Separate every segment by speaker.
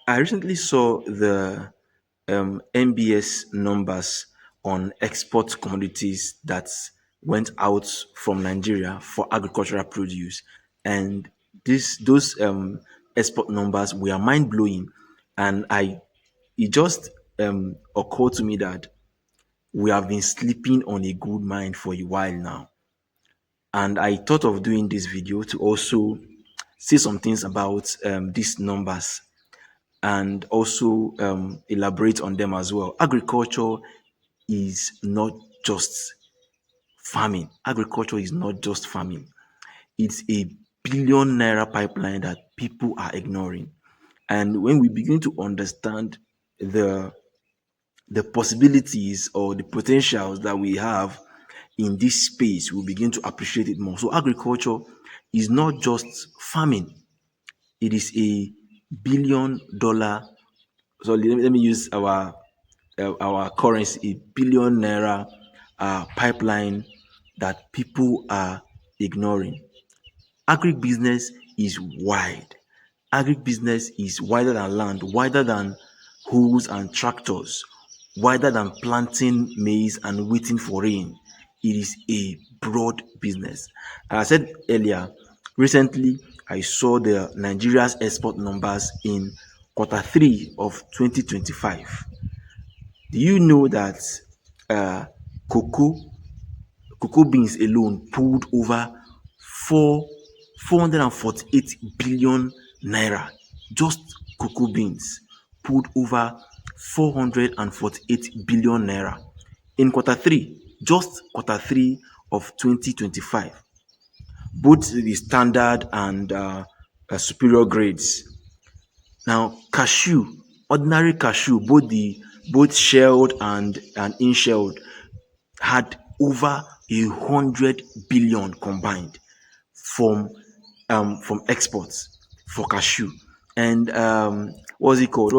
Speaker 1: I recently saw the NBS numbers on export commodities that went out from Nigeria for agricultural produce, and this those export numbers were mind blowing, and I it just occurred to me that we have been sleeping on a good mine for a while now, and I thought of doing this video to also say some things about these numbers and also elaborate on them as well. Agriculture is not just farming. Agriculture is not just farming. It's a billion-naira pipeline that people are ignoring. And when we begin to understand the the possibilities or the potentials that we have in this space, we begin to appreciate it more. So agriculture is not just farming. It is a billion-dollar. So let me use our currency, a billion-naira pipeline that people are ignoring. Agribusiness is wide. Agribusiness is wider than land, wider than hoes and tractors, wider than planting maize and waiting for rain. It is a broad business. As I said earlier, recently I saw the Nigeria's export numbers in quarter 3 of 2025. Do you know that uh, cocoa cocoa beans alone pulled over four 448 billion naira? Just cocoa beans pulled over 448 billion naira in quarter 3, just quarter 3 of 2025. Both the standard and superior grades. Now, cashew, ordinary cashew, both shelled and in-shelled, had over 100 billion combined from exports for cashew. And what's it called?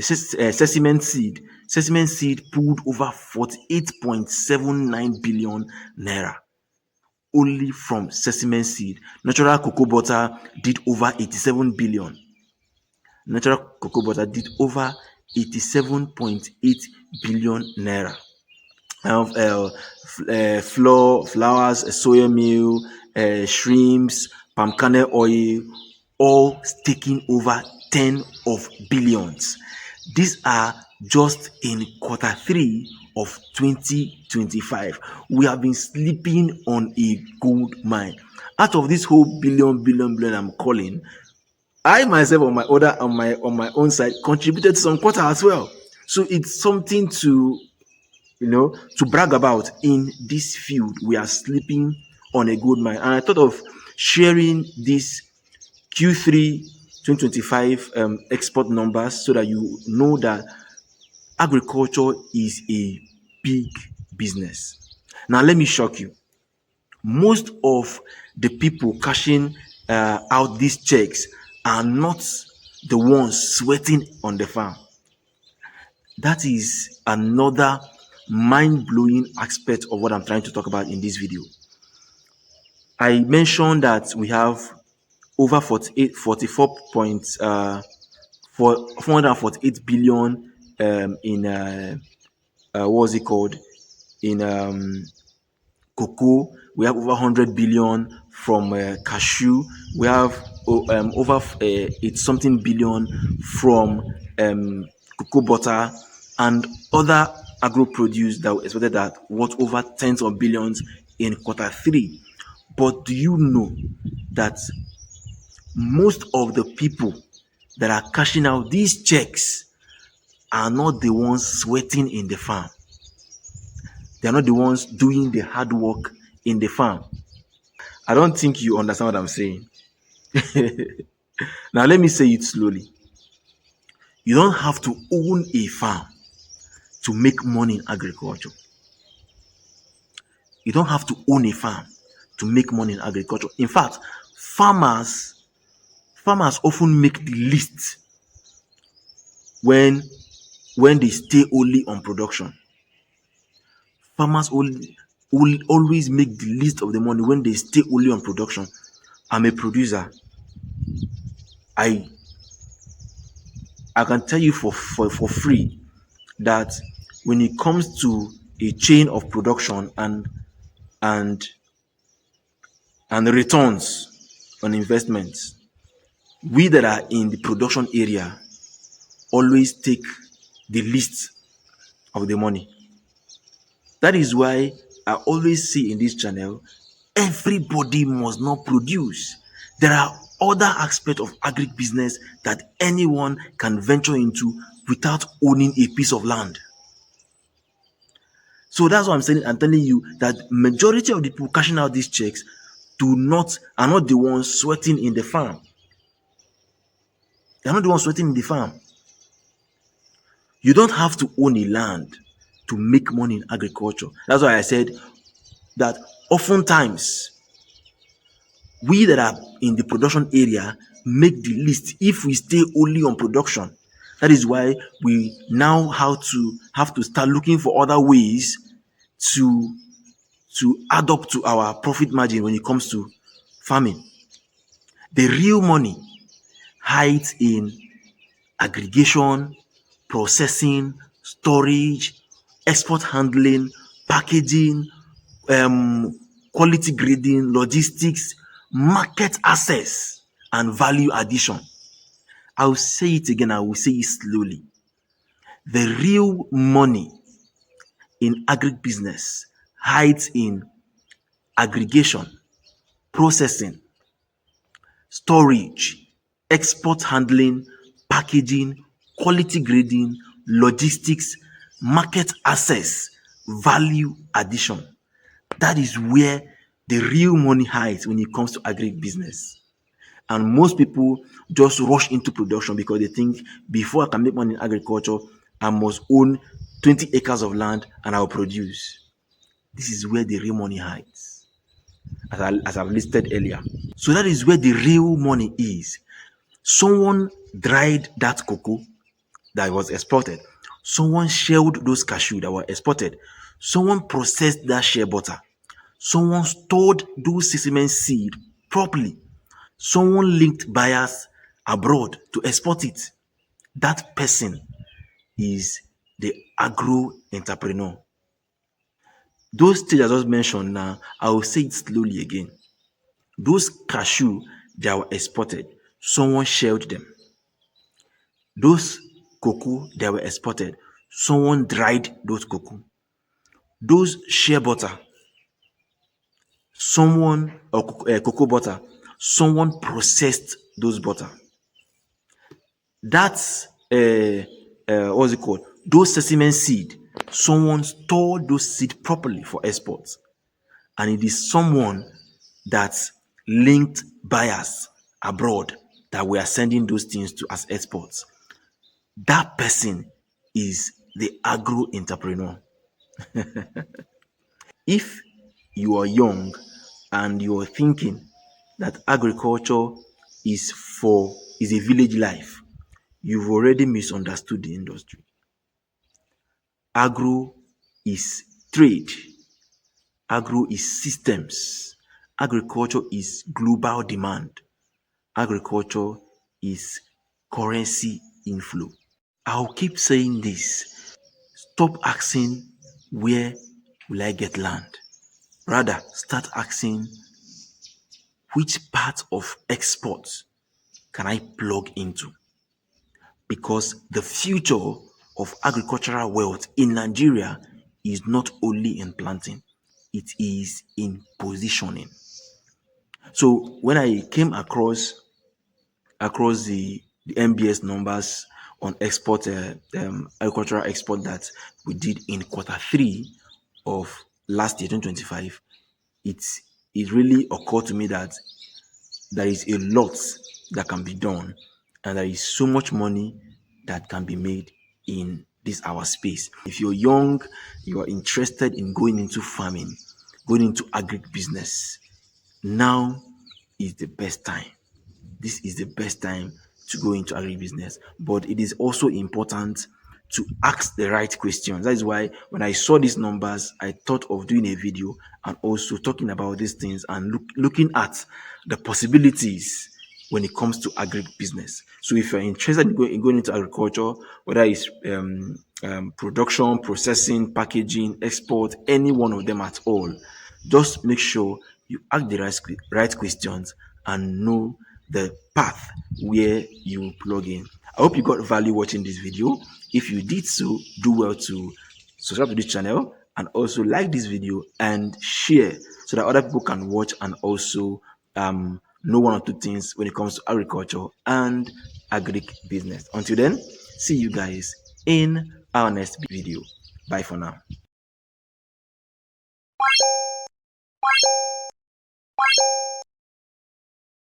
Speaker 1: Sesame seed. Sesame seed pulled over 48.79 billion naira only from sesame seed. Natural cocoa butter did over 87 billion. Natural cocoa butter did over 87.8 billion naira. Flowers, soya meal, shrimps, palm kernel oil, all taking over 10 of billions. These are just in quarter 3 of 2025. We have been sleeping on a gold mine. Out of this whole billion I'm calling, I myself on my own side contributed some quarter as well. So it's something to brag about in this field. We are sleeping on a good mine. And I thought of sharing this Q3 2025 export numbers so that you know that agriculture is a big business. Now, let me shock you. Most of the people cashing out these checks are not the ones sweating on the farm. That is another mind-blowing aspect of what I'm trying to talk about in this video. I mentioned that we have over 48, 44 points, 448 billion in what's it called? In cocoa. We have over 100 billion from cashew. We have over 8 something billion from cocoa butter and other agro produce that we expected that worth over tens of billions in quarter 3. But do you know that most of the people that are cashing out these checks are not the ones sweating in the farm? They are not the ones doing the hard work in the farm. I don't think you understand what I'm saying. Now, let me say it slowly. You don't have to own a farm to make money in agriculture. You don't have to own a farm to make money in agriculture. In fact, farmers often make the least when they stay only on production. Farmers will always make the least of the money when they stay only on production. I'm a producer. I I can tell you for free that when it comes to a chain of production and and returns on investments, we that are in the production area always take the least of the money. That is why I always say in this channel, everybody must not produce. There are other aspects of agric business that anyone can venture into without owning a piece of land. So that's what I'm saying. I'm telling you that majority of the people cashing out these checks are not the ones sweating in the farm. They're not the ones sweating in the farm. You don't have to own a land to make money in agriculture. That's why I said that oftentimes we that are in the production area make the least if we stay only on production. That is why we now have to start looking for other ways to add up to our profit margin when it comes to farming. The real money hides in aggregation, processing, storage, export handling, packaging, quality grading, logistics, market access, and value addition. I'll say it again, I will say it slowly. The real money in agribusiness hides in aggregation, processing, storage, export handling, packaging, quality grading, logistics, market access, value addition. That is where the real money hides when it comes to agribusiness. And most people just rush into production because they think before I can make money in agriculture, I must own 20 acres of land and I'll produce. This is where the real money hides, as I've listed earlier. So that is where the real money is. Someone dried that cocoa that was exported. Someone shelled those cashew that were exported. Someone processed that shea butter. Someone stored those sesame seed properly. Someone linked buyers abroad to export it. That person is the agro entrepreneur. Those things I just mentioned now, I will say it slowly again. Those cashew that were exported, someone shelled them. Those cocoa that were exported, someone dried those cocoa. Those shea butter, cocoa butter, someone processed those butter. That's what's it called? Those sesame seed, someone stored those seed properly for export, and it is someone that linked buyers abroad that we are sending those things to as exports. That person is the agro entrepreneur. If you are young and you are thinking that agriculture is a village life, you've already misunderstood the industry. Agro is trade. Agro is systems. Agriculture is global demand. Agriculture is currency inflow. I'll keep saying this. Stop asking where will I get land? Rather, start asking which part of export can I plug into? Because the future of agricultural wealth in Nigeria is not only in planting, it is in positioning. So when I came across the MBS numbers on export agricultural export that we did in quarter 3 of last year 2025, it really occurred to me that there is a lot that can be done and there is so much money that can be made in this our space. If you're young, you are interested in going into farming, going into agric business, now is the best time. This is the best time to go into agribusiness. But it is also important to ask the right questions. That is why when I saw these numbers, I thought of doing a video and also talking about these things and looking at the possibilities when it comes to agri business. So if you're interested in going into agriculture, whether it's production, processing, packaging, export, any one of them at all, just make sure you ask the right questions and know the path where you plug in. I hope you got value watching this video. If you did so, do well to subscribe to this channel and also like this video and share so that other people can watch and also know one or two things when it comes to agriculture and agric business. Until then, see you guys in our next video. Bye for now.